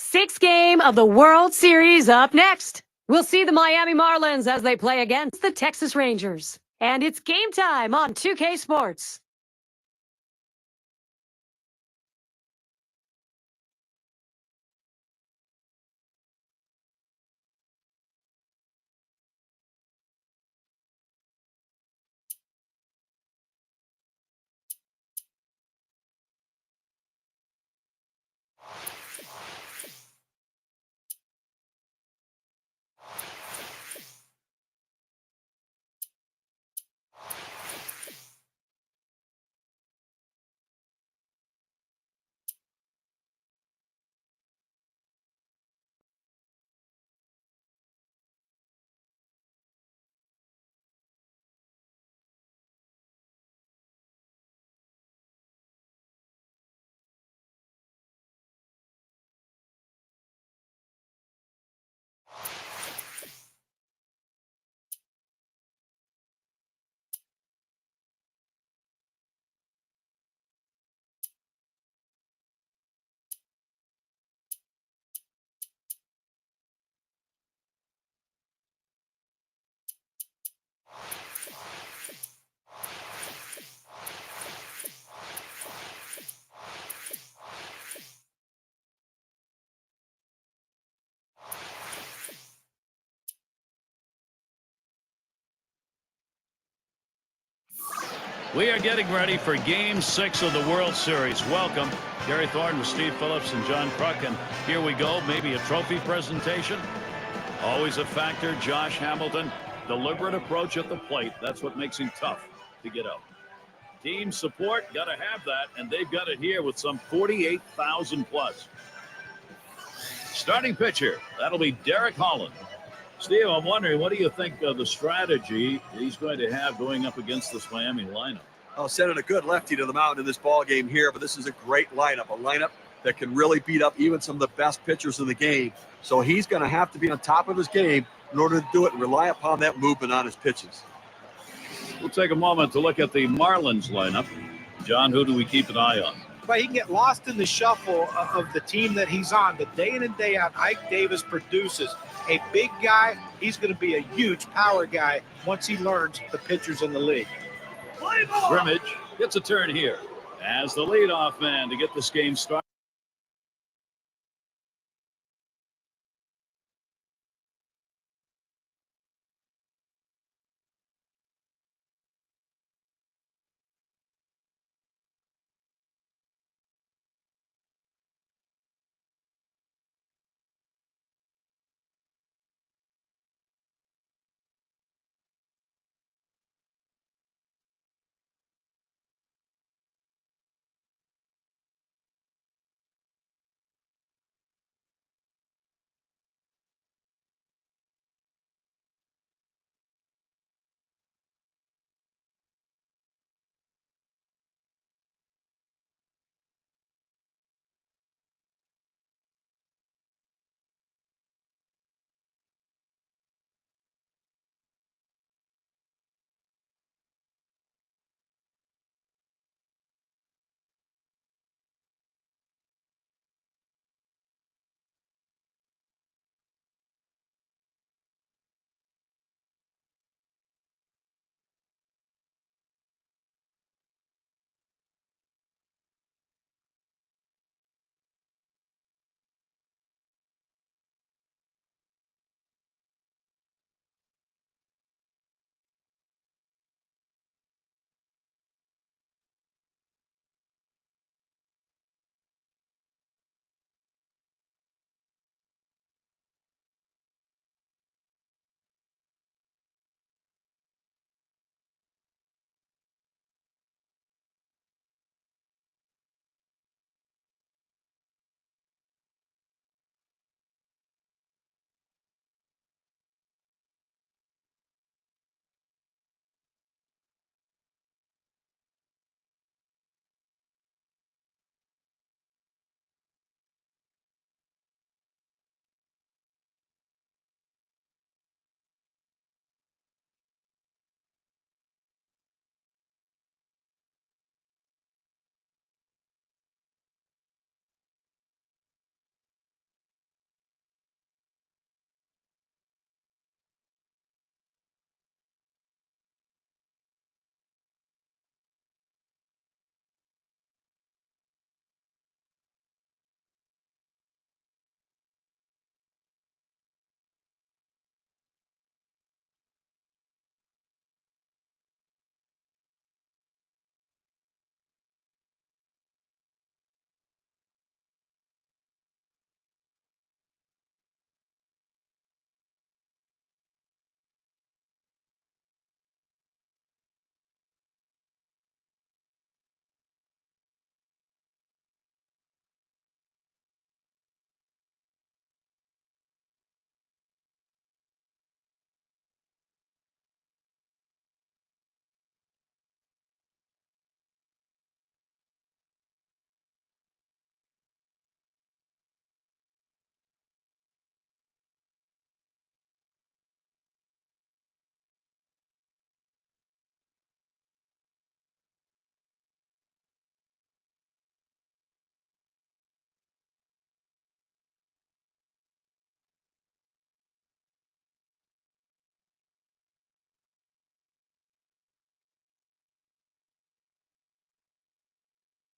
Sixth game of the World Series up next. We'll see the Miami Marlins as they play against the Texas Rangers. And it's game time on 2K Sports. We are getting ready for Game 6 of the World Series. Welcome. Gary Thornton with Steve Phillips and John Kruk. And here we go. Maybe a trophy presentation. Always a factor. Josh Hamilton. Deliberate approach at the plate. That's what makes him tough to get out. Team support. Got to have that. And they've got it here with some 48,000 plus. Starting pitcher. That'll be Derek Holland. Steve, I'm wondering, what do you think of the strategy he's going to have going up against this Miami lineup? Oh, sending a good lefty to the mound in this ball game here, but this is a great lineup, a lineup that can really beat up even some of the best pitchers in the game. So he's going to have to be on top of his game in order to do it and rely upon that movement on his pitches. We'll take a moment to look at the Marlins lineup. John, who do we keep an eye on? But he can get lost in the shuffle of the team that he's on. But day in and day out, Ike Davis produces. A big guy, he's going to be a huge power guy once he learns the pitchers in the league. Scrimmage gets a turn here as the leadoff man to get this game started.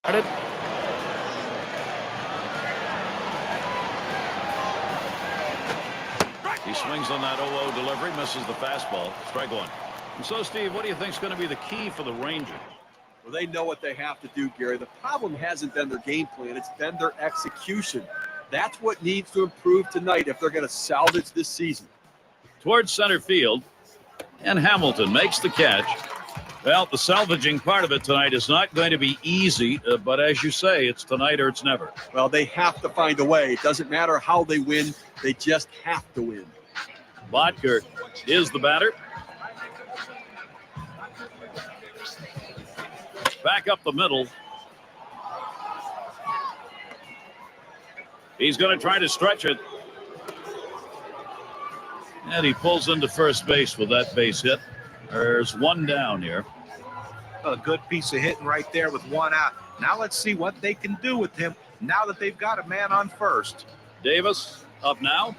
Started. He swings on that 0-0 delivery, misses the fastball. Strike one. And so, Steve, what do you think is going to be the key for the Rangers? Well, they know what they have to do, Gary. The problem hasn't been their game plan. It's been their execution. That's what needs to improve tonight if they're going to salvage this season. Towards center field, and Hamilton makes the catch. Well, the salvaging part of it tonight is not going to be easy, but as you say, it's tonight or it's never. Well, they have to find a way. It doesn't matter how they win. They just have to win. Bodker is the batter. Back up the middle. He's going to try to stretch it. And he pulls into first base with that base hit. There's one down here. A good piece of hitting right there with one out. Now let's see what they can do with him now that they've got a man on first. Davis up now.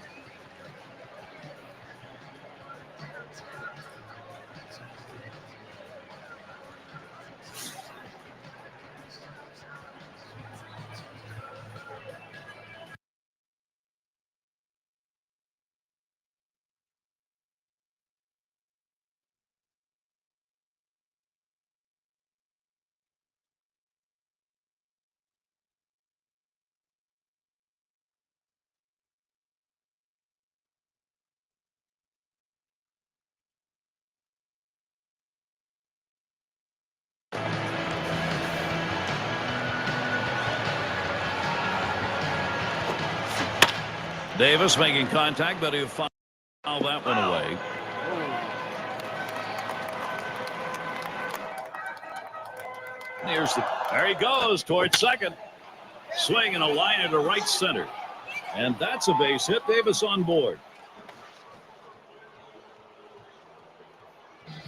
Davis making contact, but he'll foul that one away. There he goes towards second. Swing and a liner to right center. And that's a base hit. Davis on board.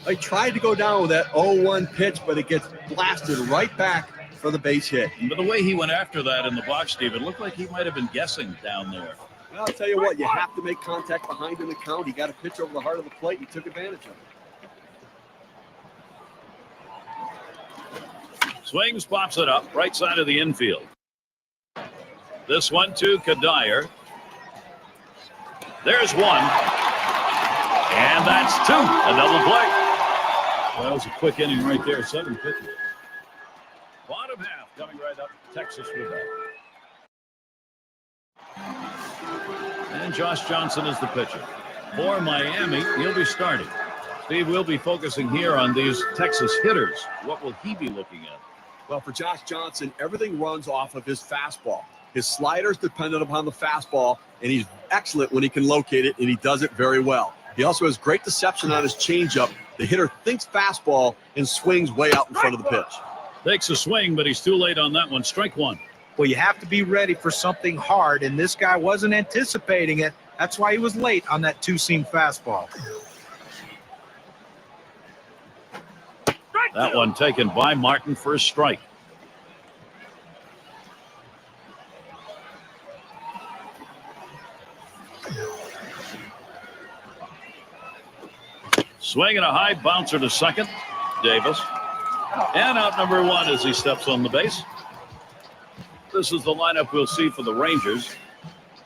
They tried to go down with that 0-1 pitch, but it gets blasted right back for the base hit. But the way he went after that in the box, Steve, it looked like he might have been guessing down there. Well, I'll tell you what, you have to make contact behind in the count. He got a pitch over the heart of the plate. He took advantage of it. Swings, pops it up, right side of the infield. This one to Kadire. There's one. And that's two. A double play. Well, that was a quick inning right there. 7 pitches. Bottom half coming right up. Texas with that. And Josh Johnson is the pitcher. For Miami, he'll be starting. Steve, we'll be focusing here on these Texas hitters. What will he be looking at? Well, for Josh Johnson, everything runs off of his fastball. His slider's dependent upon the fastball, and he's excellent when he can locate it, and he does it very well. He also has great deception on his changeup. The hitter thinks fastball and swings way out in front of the pitch. Takes a swing, but he's too late on that one. Strike one. Well, you have to be ready for something hard, and this guy wasn't anticipating it. That's why he was late on that two-seam fastball. That one taken by Martin for a strike. Swing and a high bouncer to second. Davis. And out number one as he steps on the base. This is the lineup we'll see for the Rangers.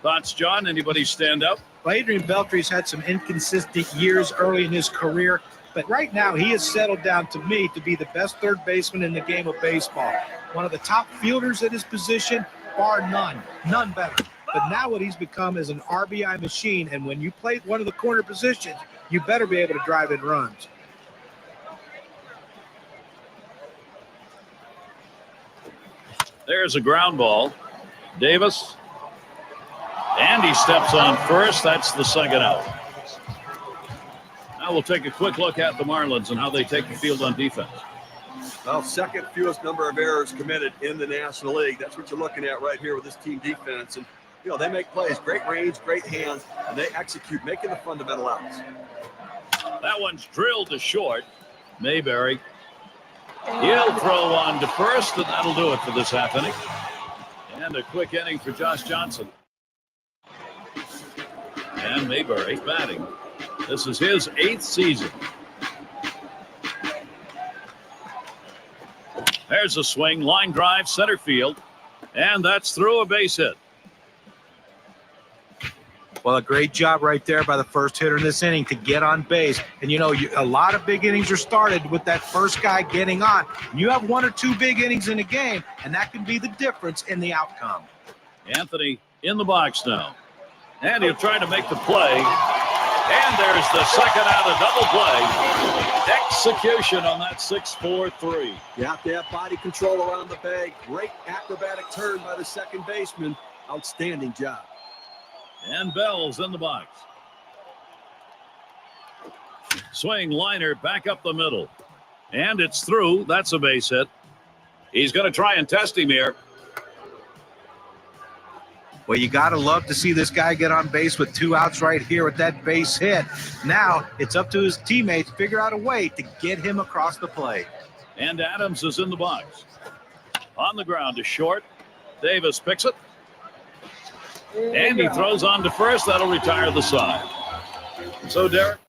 Thoughts, John? Anybody stand out? Well, Adrian Beltre's had some inconsistent years early in his career, but right now he has settled down to me to be the best third baseman in the game of baseball. One of the top fielders at his position, bar none. None better. But now what he's become is an RBI machine, and when you play one of the corner positions, you better be able to drive in runs. There's a ground ball. Davis. And he steps on first. That's the second out. Now we'll take a quick look at the Marlins and how they take the field on defense. Well, second fewest number of errors committed in the National League. That's what you're looking at right here with this team defense. And, you know, they make plays, great range, great hands, and they execute, making the fundamental outs. That one's drilled to short. Mayberry. He'll throw on to first, and that'll do it for this half inning. And a quick inning for Josh Johnson. And Mayberry batting. This is his 8th season. There's a swing, line drive, center field, and that's through, a base hit. Well, a great job right there by the first hitter in this inning to get on base. And, a lot of big innings are started with that first guy getting on. You have one or two big innings in a game, and that can be the difference in the outcome. Anthony in the box now. And he'll try to make the play. And there's the second out of double play. Execution on that 6-4-3. You have to have body control around the bag. Great acrobatic turn by the second baseman. Outstanding job. And Bell's in the box. Swing, liner, back up the middle. And it's through. That's a base hit. He's going to try and test him here. Well, you got to love to see this guy get on base with 2 outs right here with that base hit. Now it's up to his teammates to figure out a way to get him across the plate. And Adams is in the box. On the ground to short. Davis picks it. And he throws on to first. That'll retire the side. So, Derek.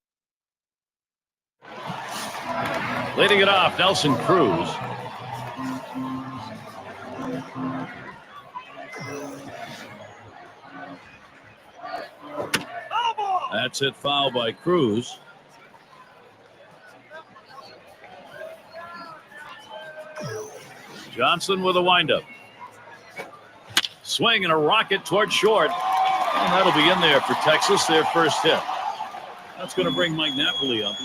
Leading it off, Nelson Cruz. That's it, foul by Cruz. Johnson with a windup. Swing and a rocket toward short. And that'll be in there for Texas, their first hit. That's going to bring Mike Napoli up.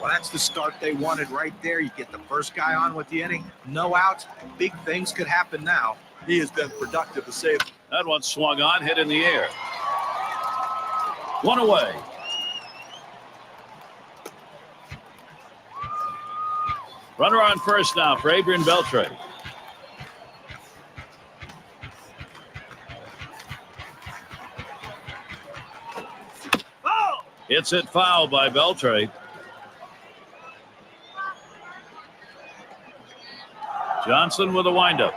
Well, that's the start they wanted right there. You get the first guy on with the inning. No outs. Big things could happen now. He has been productive to save. That one swung on, hit in the air. One away. Runner on first now for Adrian Beltre. It's hit foul by Beltre. Johnson with a windup.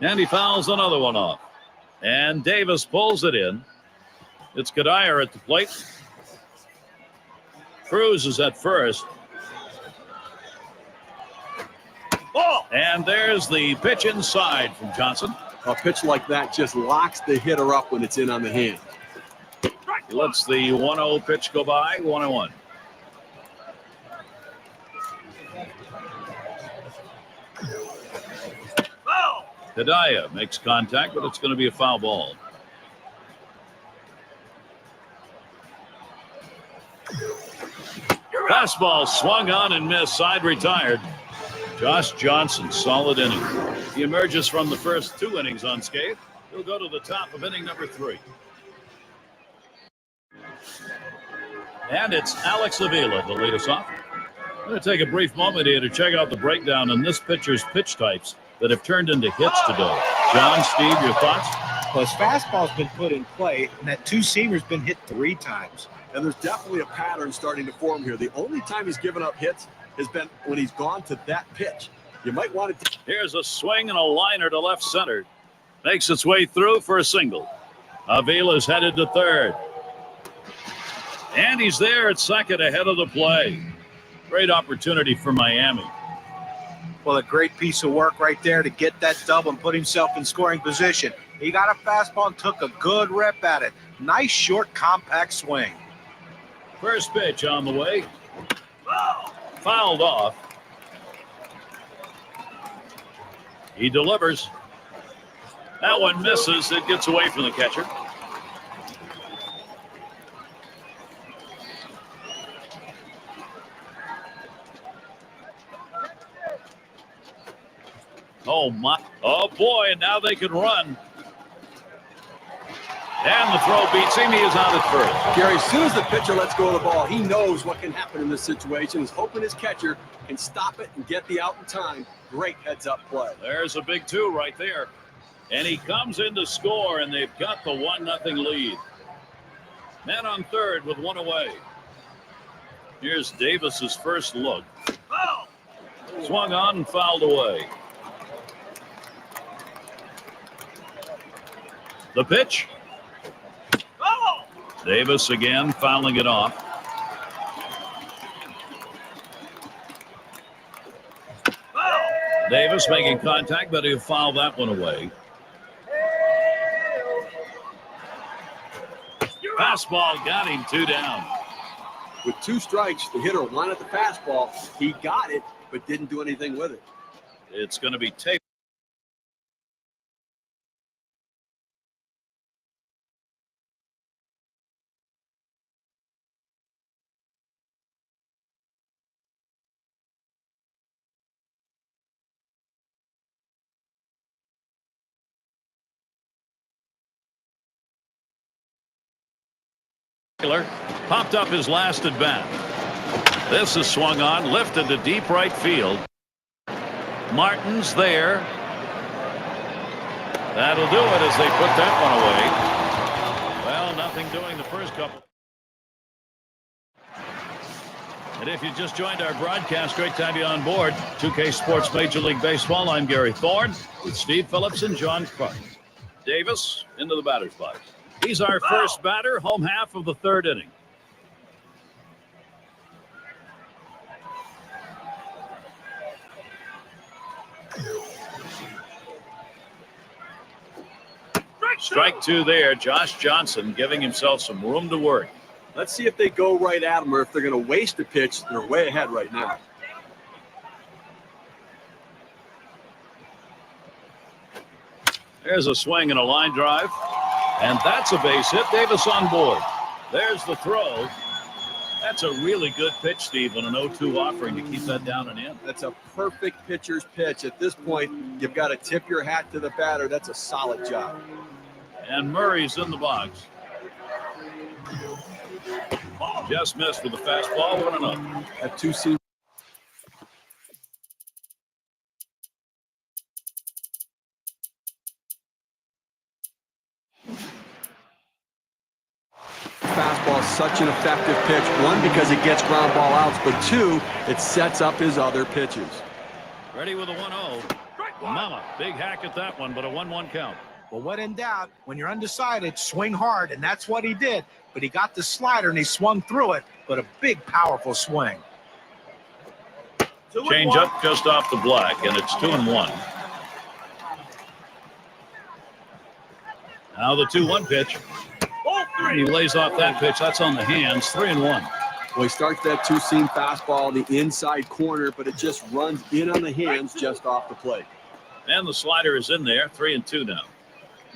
And he fouls another one off. And Davis pulls it in. It's Kadire at the plate. Cruz is at first. Oh! And there's the pitch inside from Johnson. A pitch like that just locks the hitter up when it's in on the hand. He lets the 1-0 pitch go by, 1-1. Kadire makes contact, but it's going to be a foul ball. Fastball swung on and missed, side retired. Josh Johnson, solid inning. He emerges from the first 2 innings unscathed. He'll go to the top of inning number 3. And it's Alex Avila to lead us off. I'm going to take a brief moment here to check out the breakdown on this pitcher's pitch types that have turned into hits today. John, Steve, your thoughts? Well, his fastball's been put in play, and that 2-seamer's been hit 3 times. And there's definitely a pattern starting to form here. The only time he's given up hits has been when he's gone to that pitch. You might want to. Here's a swing and a liner to left center. Makes its way through for a single. Avila's headed to third. And he's there at second ahead of the play. Great opportunity for Miami. Well, a great piece of work right there to get that double and put himself in scoring position. He got a fastball and took a good rip at it. Nice, short, compact swing. First pitch on the way. Fouled off. He delivers. That one misses. It gets away from the catcher. Oh, my. Oh, boy, and now they can run. And the throw beats him. He is out at first. Gary, as soon as the pitcher lets go of the ball, he knows what can happen in this situation. He's hoping his catcher can stop it and get the out in time. Great heads-up play. There's a big 2 right there. And he comes in to score, and they've got the 1-0 lead. Man on third with 1 away. Here's Davis's first look. Swung on and fouled away. The pitch. Davis again fouling it off. Davis making contact, but he'll foul that one away. Fastball got him 2 down. With 2 strikes, the hitter wanted the fastball. He got it, but didn't do anything with it. It's going to be Taylor. Popped up his last at bat. This is swung on, lifted to deep right field. Martin's there. That'll do it as they put that one away. Well, nothing doing the first couple. And if you just joined our broadcast, great to have you on board. 2K Sports Major League Baseball. I'm Gary Thorne with Steve Phillips and John Crook. Davis into the batter's box. He's our first batter, home half of the 3rd inning. Strike 2 there. Josh Johnson giving himself some room to work. Let's see if they go right at him or if they're going to waste a pitch. They're way ahead right now. There's a swing and a line drive. And that's a base hit. Davis on board. There's the throw. That's a really good pitch, Steve, on an 0-2 offering to keep that down and in. That's a perfect pitcher's pitch. At this point, you've got to tip your hat to the batter. That's a solid job. And Murray's in the box. Just missed with the fastball, 1-0. That 2-seam. Fastball is such an effective pitch. 1, because it gets ground ball outs, but 2, it sets up his other pitches. Ready with a 1-0. Mama, big hack at that one, but a 1-1 count. Well, when in doubt, when you're undecided, swing hard, and that's what he did. But he got the slider, and he swung through it, but a big, powerful swing. Change up just off the black, and it's 2-1. Now the 2-1 pitch. He lays off that pitch. That's on the hands. 3-1. Well, he starts that 2-seam fastball in the inside corner, but it just runs in on the hands just off the plate. And the slider is in there. 3-2 now.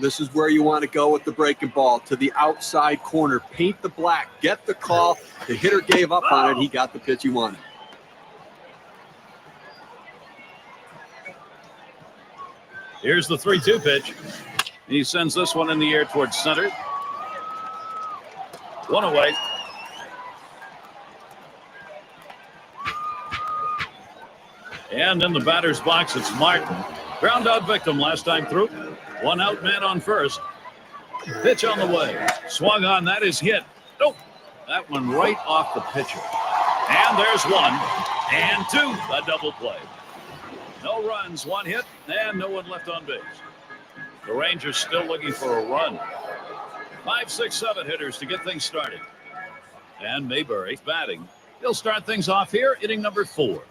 This is where you want to go with the breaking ball, to the outside corner. Paint the black. Get the call. The hitter gave up on it. He got the pitch he wanted. Here's the 3-2 pitch. He sends this one in the air towards center. 1 away. And in the batter's box, it's Martin. Ground out victim last time through. 1 out, man on first. Pitch on the way. Swung on. That is hit. Nope. That one right off the pitcher. And there's 1 and 2. A double play. No runs, 1 hit, and no one left on base. The Rangers still looking for a run. 5, 6, 7 hitters to get things started. And Mayberry batting. He'll start things off here, inning number 4.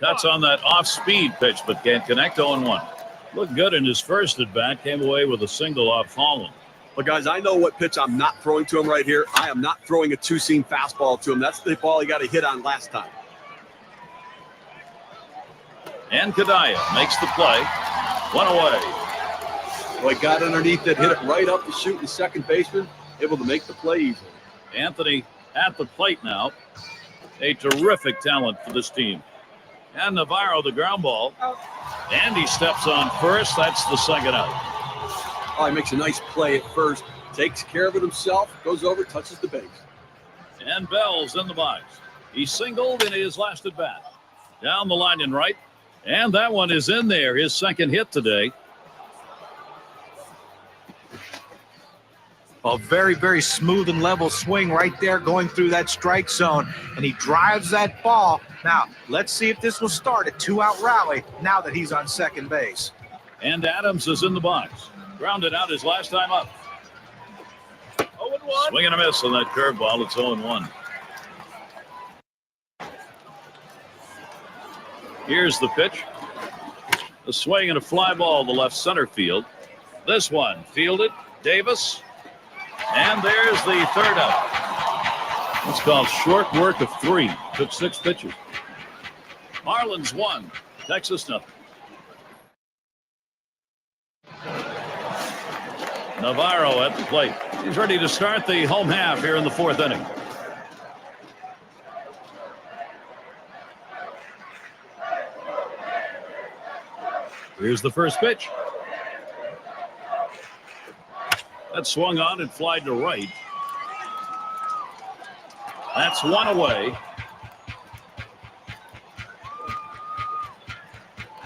Cuts on that off-speed pitch, but can't connect. 0-1. Looked good in his first at-bat. Came away with a single off Holland. But, guys, I know what pitch I'm not throwing to him right here. I am not throwing a 2-seam fastball to him. That's the ball he got a hit on last time. And Kadaya makes the play. 1 away. Well, he got underneath it, hit it right up the chute, the second baseman, able to make the play easily. Anthony at the plate now. A terrific talent for this team. And Navarro, the ground ball. And he steps on first. That's the second out. Oh, he makes a nice play at first. Takes care of it himself. Goes over, touches the base. And Bell's in the box. He singled in his last at bat. Down the line and right. And that one is in there. His second hit today. A very, very smooth and level swing right there going through that strike zone. And he drives that ball. Now, let's see if this will start a 2-out rally now that he's on second base. And Adams is in the box. Grounded out his last time up. 0-1. Swing and a miss on that curveball. It's 0-1. Here's the pitch. A swing and a fly ball to left center field. This one fielded. Davis. And there's the third out. It's called short work of 3. Took 6 pitches. Marlins 1, Texas 0. Navarro at the plate. He's ready to start the home half here in the 4th inning. Here's the first pitch. That swung on and flied to right. That's one away.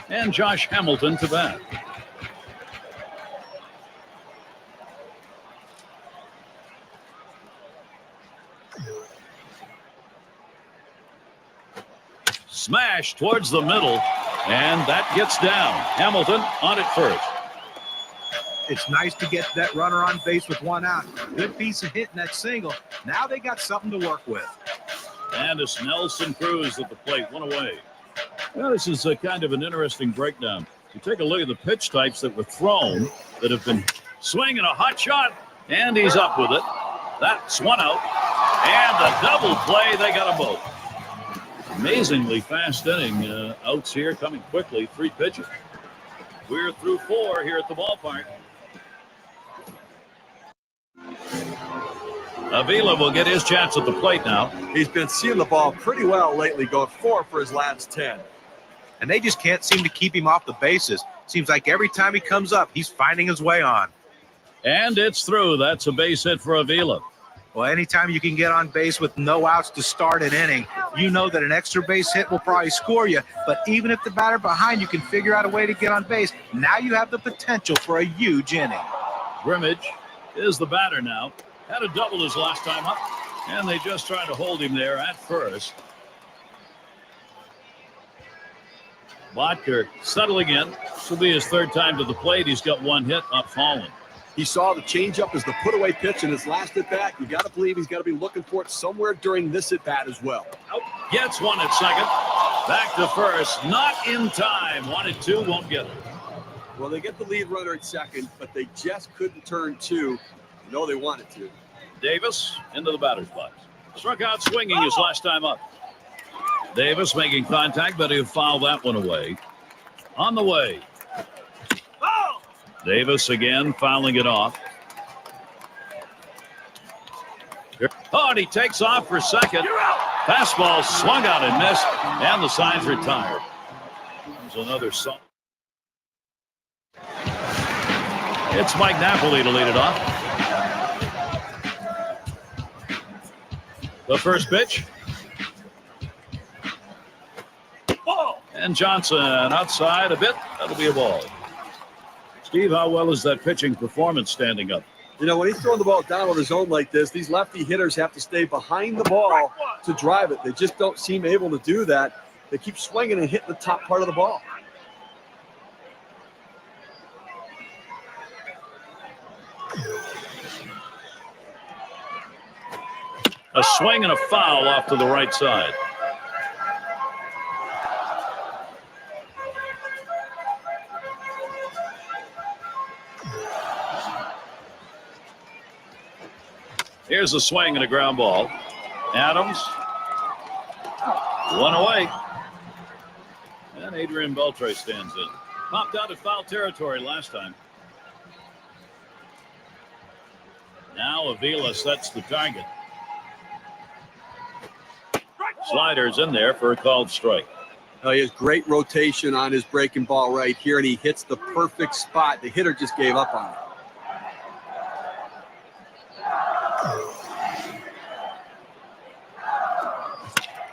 And Josh Hamilton to bat. Smash towards the middle, and that gets down. Hamilton on at first. It's nice to get that runner on base with 1 out. Good piece of hitting that single. Now they got something to work with. And it's Nelson Cruz at the plate, 1 away. Well, this is a kind of an interesting breakdown. You take a look at the pitch types that were thrown that have been swinging a hot shot, and he's up with it. That's 1 out. And a double play. They got them both. Amazingly fast inning. Outs here coming quickly. 3 pitches. We're through 4 here at the ballpark. Avila will get his chance at the plate now. He's been seeing the ball pretty well lately, going 4 for his last 10. And they just can't seem to keep him off the bases. Seems like every time he comes up, he's finding his way on. And it's through. That's a base hit for Avila. Well, anytime you can get on base with no outs to start an inning, you know that an extra base hit will probably score you. But even if the batter behind you can figure out a way to get on base, now you have the potential for a huge inning. Grimmage is the batter now. Had a double his last time up, and they just tried to hold him there at first. Bodker settling in. This will be his 3rd time to the plate. He's got 1 hit up falling. He saw the changeup as the put-away pitch in his last at-bat. You got to believe he's got to be looking for it somewhere during this at-bat as well. Out. Gets 1 at second. Back to first. Not in time. 1 and 2. Won't get it. Well, they get the lead runner at second, but they just couldn't turn 2. You know they wanted to. Davis into the batter's box. Struck out swinging his last time up. Davis making contact, but he'll foul that one away. On the way. Davis again fouling it off. Oh, and he takes off for second. Fastball swung out and missed, and the sign's retired. There's another song. It's Mike Napoli to lead it off. The first pitch. And Johnson outside a bit. That'll be a ball. Steve, how well is that pitching performance standing up? You know, when he's throwing the ball down on his own like this, these lefty hitters have to stay behind the ball to drive it. They just don't seem able to do that. They keep swinging and hitting the top part of the ball. A swing and a foul off to the right side. Here's a swing and a ground ball. Adams. 1 away. And Adrian Beltre stands in. Popped out of foul territory last time. Now Avila sets the target. Sliders in there for a called strike. He has great rotation on his breaking ball right here, and he hits the perfect spot. The hitter just gave up on it.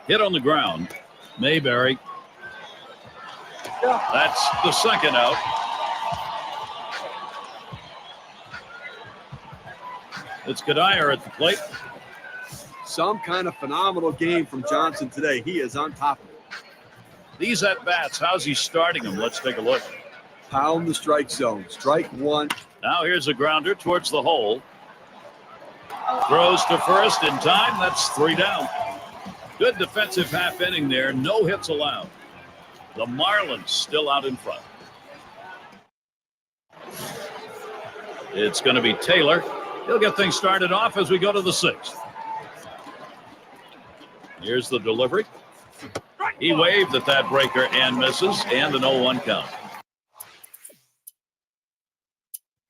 Hit on the ground. Mayberry. That's the second out. It's Gadier at the plate. Some kind of phenomenal game from Johnson today. He is on top of it. These at-bats, how's he starting them? Let's take a look. Pound the strike zone. Strike 1. Now here's a grounder towards the hole. Throws to first in time. That's 3 down. Good defensive half inning there. No hits allowed. The Marlins still out in front. It's going to be Taylor. He'll get things started off as we go to the 6th. Here's the delivery. He waved at that breaker and misses, and an 0-1 count.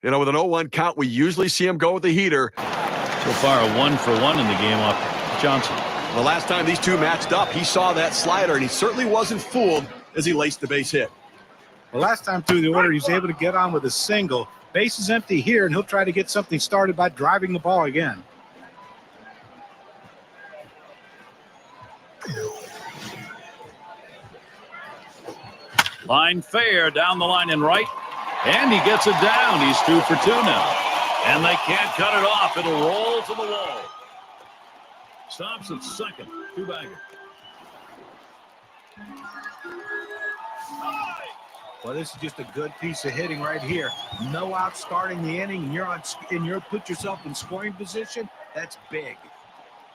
You know, with an 0-1 count, we usually see him go with the heater. So far, a 1-for-1 in the game off Johnson. The last time these two matched up, he saw that slider, and he certainly wasn't fooled as he laced the base hit. The last time through the order, he was able to get on with a single. Base is empty here, and he'll try to get something started by driving the ball again. Line fair down the line and right. And he gets it down. He's 2 for 2 now. And they can't cut it off. It'll roll to the wall. Stops at second. 2-bagger. Well, this is just a good piece of hitting right here. No out starting the inning, and you're put yourself in scoring position. That's big.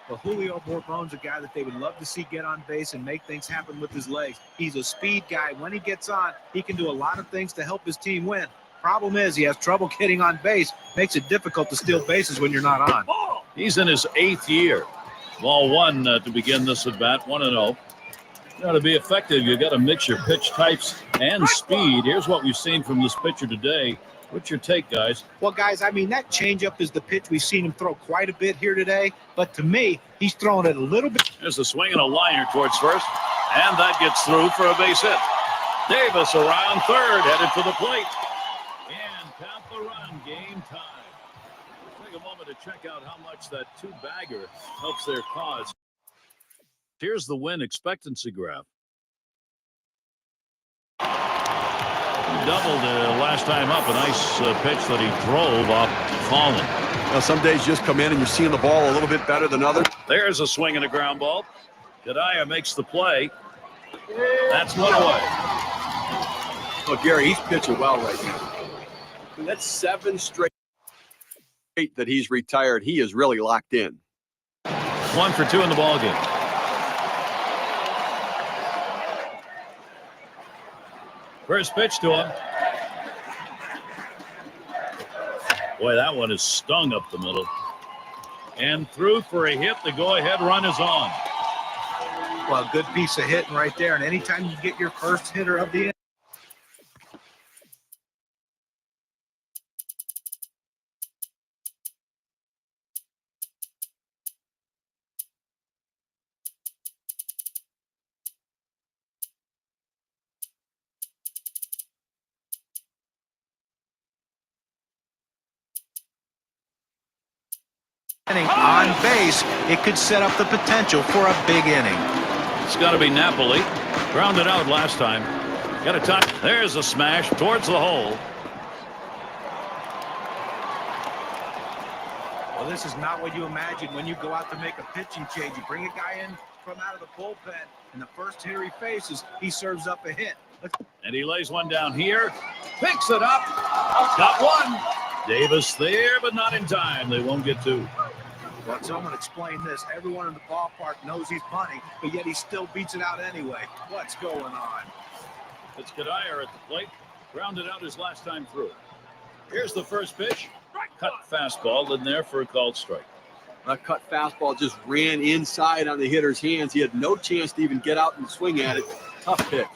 Well, Julio Bourbone's a guy that they would love to see get on base and make things happen with his legs. He's a speed guy. When he gets on, he can do a lot of things to help his team win. Problem is, he has trouble getting on base. Makes it difficult to steal bases when you're not on. He's in his 8th year. Ball 1 to begin this at bat, 1-0. You know, to be effective, you got to mix your pitch types and speed. Here's what we've seen from this pitcher today. What's your take, guys? Well, guys, I mean, that changeup is the pitch we've seen him throw quite a bit here today. But to me, he's throwing it a little bit. There's a swing and a liner towards first. And that gets through for a base hit. Davis around third, headed for the plate. And count the run, game time. Take a moment to check out how much that 2-bagger helps their cause. Here's the win expectancy graph. Doubled last time up. A nice pitch that he drove off falling. Now, some days you just come in and you're seeing the ball a little bit better than others. There's a swing and a ground ball. Kadaya makes the play. That's one away. Well, Gary, he's pitching well right now. And that's 7 straight that he's retired. He is really locked in. 1 for 2 in the ballgame. First pitch to him. Boy, that one is stung up the middle. And through for a hit. The go-ahead run is on. Well, good piece of hitting right there. And anytime you get your first hitter of the inning. On base, it could set up the potential for a big inning. It's got to be Napoli. Grounded out last time. Got a touch. There's a smash towards the hole. Well, this is not what you imagine when you go out to make a pitching change. You bring a guy in from out of the bullpen, and the first hitter he faces, he serves up a hit. And he lays one down here. Picks it up. Got one. Davis there, but not in time. They won't get 2. Well, someone explain this. Everyone in the ballpark knows he's bunting, but yet he still beats it out anyway. What's going on? It's Kadaya at the plate. Grounded out his last time through. Here's the first pitch. Cut fastball in there for a called strike. That cut fastball just ran inside on the hitter's hands. He had no chance to even get out and swing at it. Tough pitch.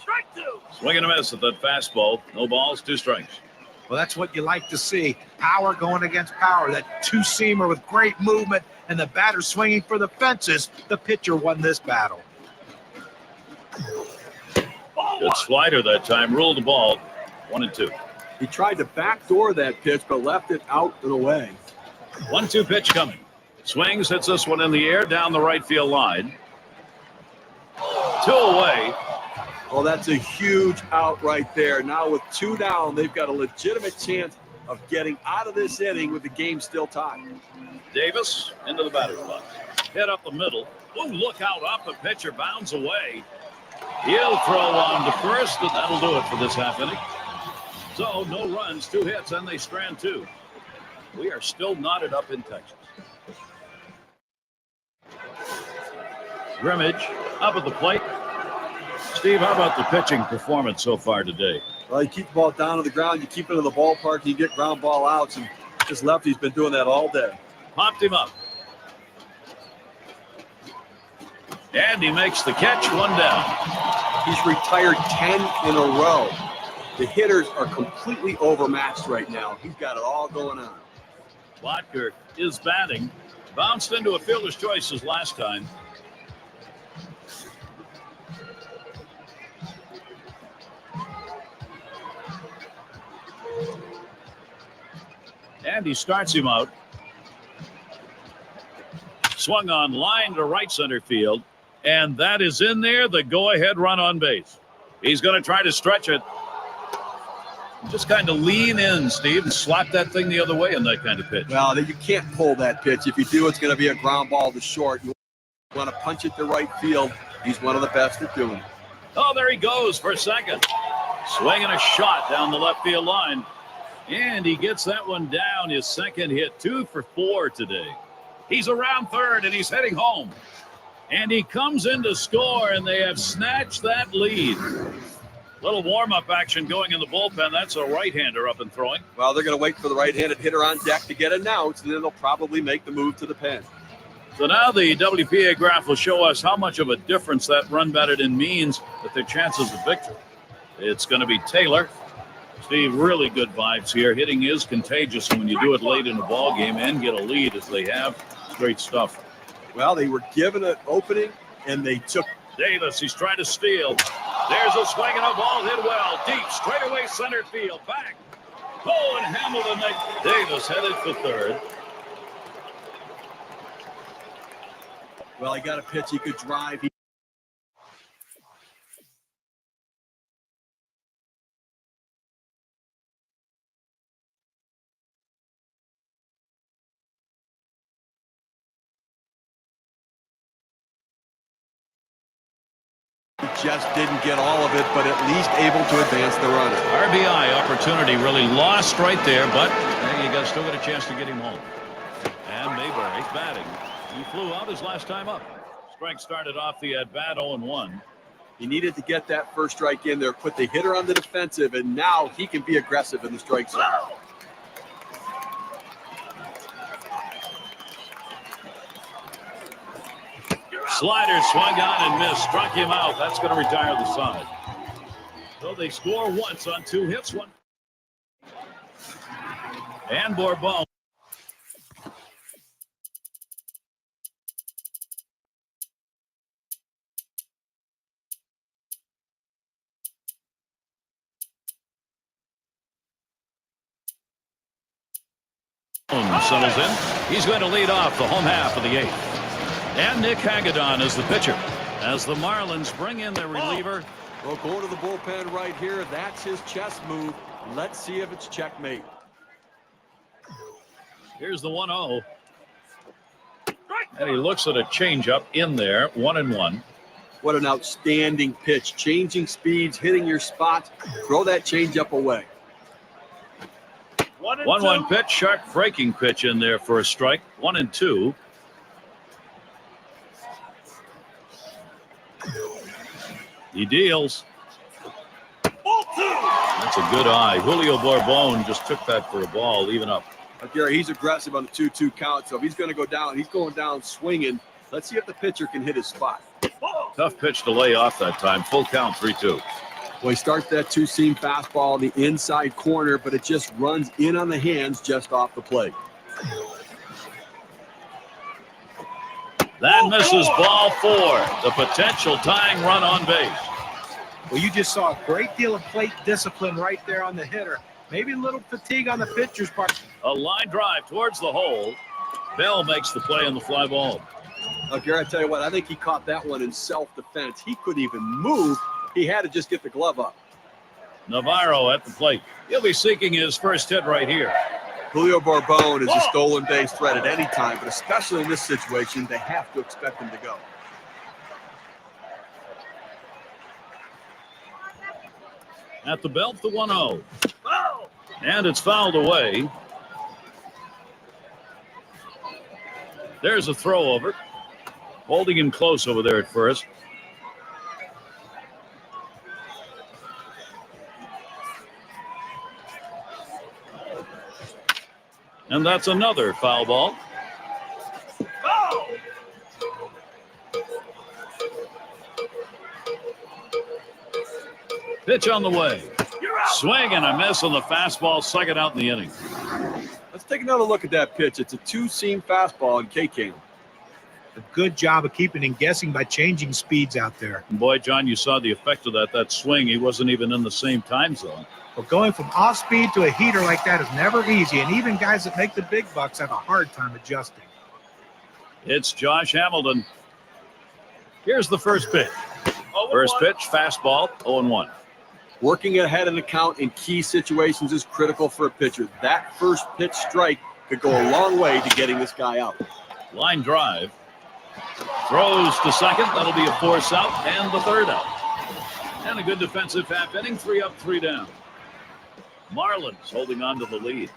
Swing and a miss at that fastball. No balls, 2 strikes. Well, that's what you like to see. Power going against power. That 2-seamer with great movement, and the batter swinging for the fences. The pitcher won this battle. Good slider that time. Ruled the ball. 1-2. He tried to backdoor that pitch, but left it out and away. 1-2 pitch coming. Swings, hits this one in the air down the right field line. 2 away. Oh, that's a huge out right there. Now with 2 down, they've got a legitimate chance of getting out of this inning with the game still tied. Davis into the batter's box. Hit up the middle. Oh, look out up. The pitcher bounds away. He'll throw on to first, and that'll do it for this half inning. So no runs, 2 hits, and they strand 2. We are still knotted up in Texas. Grimmage up at the plate. Steve, how about the pitching performance so far today? Well, you keep the ball down to the ground, you keep it in the ballpark, you get ground ball outs, and This lefty's been doing that all day. Popped him up. And he makes the catch, one down. He's retired 10 in a row. The hitters are completely overmatched right now. He's got it all going on. Watker is batting. Bounced into a fielder's choices last time. And he starts him out. Swung on line to right center field. And that is in there, the go-ahead run on base. He's going to try to stretch it. Just kind of lean in, Steve, and slap that thing the other way in that kind of pitch. Well, you can't pull that pitch. If you do, it's going to be a ground ball to short. You want to punch it to right field. He's one of the best at doing it. Oh, there he goes for second. Swinging a shot down the left field line. And he gets that one down, his second hit, 2 for 4 today. He's around third, and he's heading home. And he comes in to score, and they have snatched that lead. Little warm-up action going in the bullpen. That's a right-hander up and throwing. Well, they're going to wait for the right-handed hitter on deck to get announced, and then they'll probably make the move to the pen. So now the WPA graph will show us how much of a difference that run batted in means with their chances of victory. It's going to be Taylor. Steve, really good vibes here. Hitting is contagious, and when you do it late in the ball game and get a lead as they have, great stuff. Well, they were given an opening, and they took. Davis, he's trying to steal. There's a swing and a ball hit well. Deep, straightaway center field. Back. Oh, and Hamilton. Davis headed for third. Well, he got a pitch he could drive. Just didn't get all of it, but at least able to advance the runner. RBI opportunity really lost right there, but you still got a chance to get him home. And Mayberry batting. He flew out his last time up. Strike started off the at-bat 0-1. He needed to get that first strike in there, put the hitter on the defensive, and now he can be aggressive in the strike zone. Slider swung on and missed, struck him out. That's going to retire the side. So they score once on 2 hits. One. And Bourbon. Settles in. He's going to lead off the home half of the 8th. And Nick Hagedorn is the pitcher as the Marlins bring in their reliever. Well, going to the bullpen right here. That's his chess move. Let's see if it's checkmate. Here's the 1-0. And he looks at a changeup in there, 1-1. What an outstanding pitch. Changing speeds, hitting your spots. Throw that changeup away. 1-1 pitch, sharp breaking pitch in there for a strike. 1-2. He deals. That's a good eye. Julio Bourbon just took that for a ball, even up. Gary, he's aggressive on the 2-2 count, so if he's going to go down, he's going down swinging. Let's see if the pitcher can hit his spot. Tough pitch to lay off that time. Full count, 3-2. Well, he starts that two-seam fastball in the inside corner, but it just runs in on the hands just off the plate. That misses ball 4. The potential tying run on base. Well, you just saw a great deal of plate discipline right there on the hitter. Maybe a little fatigue on the pitcher's part. A line drive towards the hole. Bell makes the play on the fly ball. Gary, I tell you what, I think he caught that one in self-defense. He couldn't even move. He had to just get the glove up. Navarro at the plate. He'll be seeking his first hit right here. Julio Bourbon is a stolen base threat at any time, but especially in this situation, they have to expect him to go. At the belt, the 1-0. And it's fouled away. There's a throw over. Holding him close over there at first. And that's another foul ball. Pitch on the way. Swing and a miss on the fastball, second out in the inning. Let's take another look at that pitch. It's a two-seam fastball in K-Cam. A good job of keeping him guessing by changing speeds out there. And boy, John, you saw the effect of that swing. He wasn't even in the same time zone. But going from off speed to a heater like that is never easy, and even guys that make the big bucks have a hard time adjusting. It's Josh Hamilton. Here's the first pitch. First pitch, fastball, 0-1. Working ahead in the count in key situations is critical for a pitcher. That first pitch strike could go a long way to getting this guy out. Line drive. Throws to second. That'll be a force out and the third out. And a good defensive half inning. 3 up, 3 down. Marlins holding on to the lead.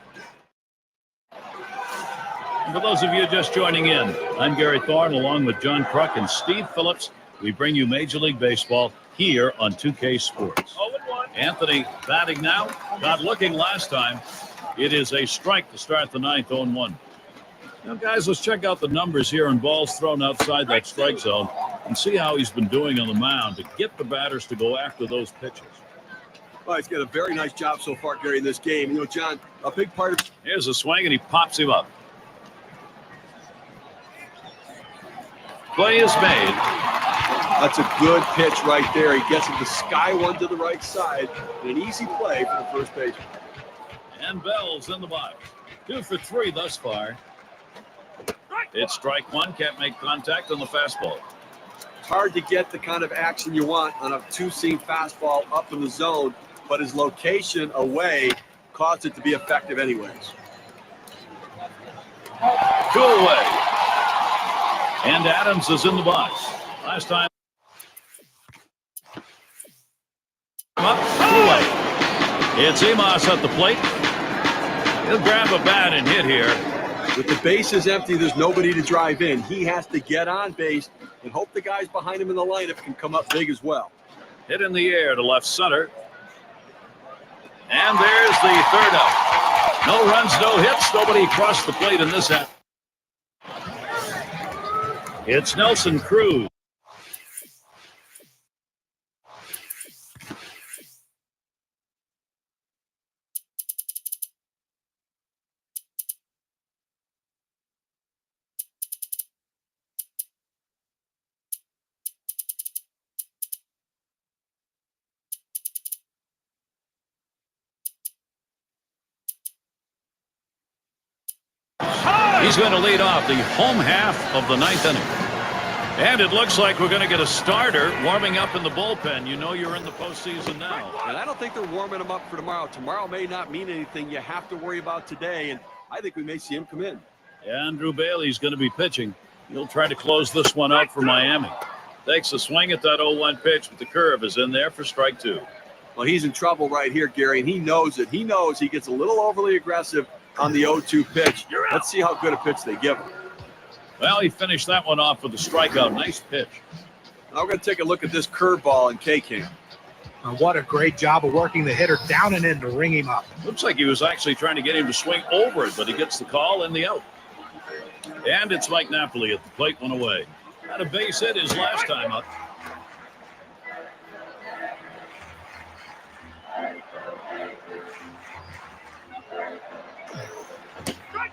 And for those of you just joining in, I'm Gary Thorne along with John Kruk and Steve Phillips. We bring you Major League Baseball here on 2K Sports. Anthony batting now. Not looking last time. It is a strike to start the ninth, 0-1. Now, guys, let's check out the numbers here on balls thrown outside that strike zone and see how he's been doing on the mound to get the batters to go after those pitches. Well, he's got a very nice job so far, Gary, in this game. You know, John, a big part of... Here's a swing, and he pops him up. Play is made. That's a good pitch right there. He gets it to sky one to the right side. And an easy play for the first baseman. And Bell's in the box. 2 for 3 thus far. It's strike one. Can't make contact on the fastball. It's hard to get the kind of action you want on a two-seam fastball up in the zone, but his location away caused it to be effective anyways. 2 away. And Adams is in the box. Last time. Up, 2 away. It's Emos at the plate. He'll grab a bat and hit here. With the bases empty, there's nobody to drive in. He has to get on base and hope the guys behind him in the lineup can come up big as well. Hit in the air to left center. And there's the third out. No runs, no hits. Nobody across the plate in this half. It's Nelson Cruz. He's going to lead off the home half of the ninth inning. And it looks like we're going to get a starter warming up in the bullpen. You know you're in the postseason now. And I don't think they're warming him up for tomorrow. Tomorrow may not mean anything you have to worry about today, and I think we may see him come in. Andrew Bailey's going to be pitching. He'll try to close this one out for Miami. Takes a swing at that 0-1 pitch, but the curve is in there for strike 2. Well, he's in trouble right here, Gary, and he knows it. He knows he gets a little overly aggressive on the 0-2 pitch. Let's see how good a pitch they give him. Well, he finished that one off with a strikeout. Nice pitch. Now we're going to take a look at this curveball in K-Cam. What a great job of working the hitter down and in to ring him up. Looks like he was actually trying to get him to swing over it, but he gets the call and the out. And it's Mike Napoli at the plate, 1 away. Had a base hit his last time up.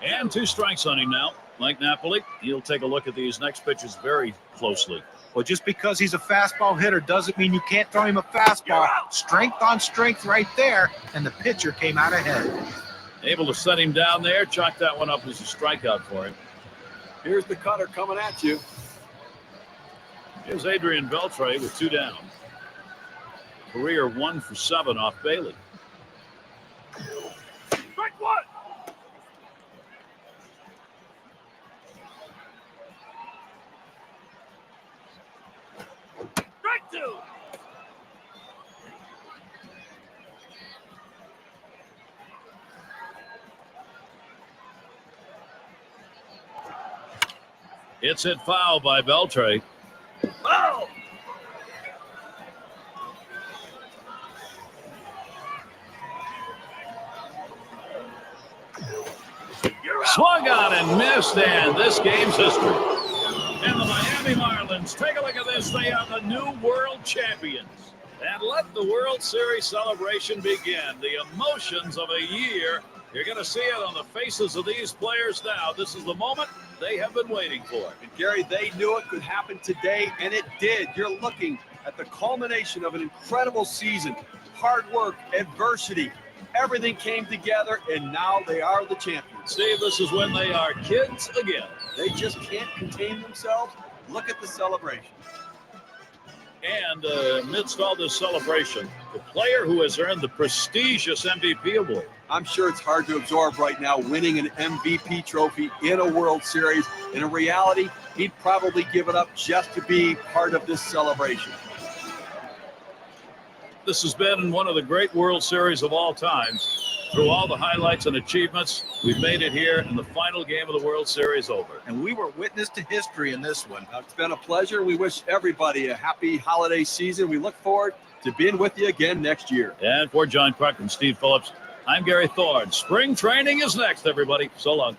And 2 strikes on him now. Mike Napoli, he'll take a look at these next pitches very closely. Well, just because he's a fastball hitter doesn't mean you can't throw him a fastball. Strength on strength right there, and the pitcher came out ahead. Able to set him down there, chalk that one up as a strikeout for him. Here's the cutter coming at you. Here's Adrian Beltre with 2 down. Career 1 for 7 off Bailey. Strike 1. Strike 2. It's hit foul by Beltre. Oh! You're Swung on and missed, and this game's history. And the Miami Marlins, take a look at this. They are the new world champions. And let the World Series celebration begin. The emotions of a year. You're going to see it on the faces of these players now. This is the moment they have been waiting for. And Gary, they knew it could happen today, and it did. You're looking at the culmination of an incredible season. Hard work, adversity, everything came together, and now they are the champions. Steve, this is when they are kids again. They just can't contain themselves. Look at the celebration. And amidst all this celebration, the player who has earned the prestigious MVP award. I'm sure it's hard to absorb right now, winning an MVP trophy in a World Series. And in reality, he'd probably give it up just to be part of this celebration. This has been one of the great World Series of all time. Through all the highlights and achievements, we've made it here, and the final game of the World Series over. And we were witness to history in this one. It's been a pleasure. We wish everybody a happy holiday season. We look forward to being with you again next year. And for John Kruk and Steve Phillips, I'm Gary Thorne. Spring training is next, everybody. So long.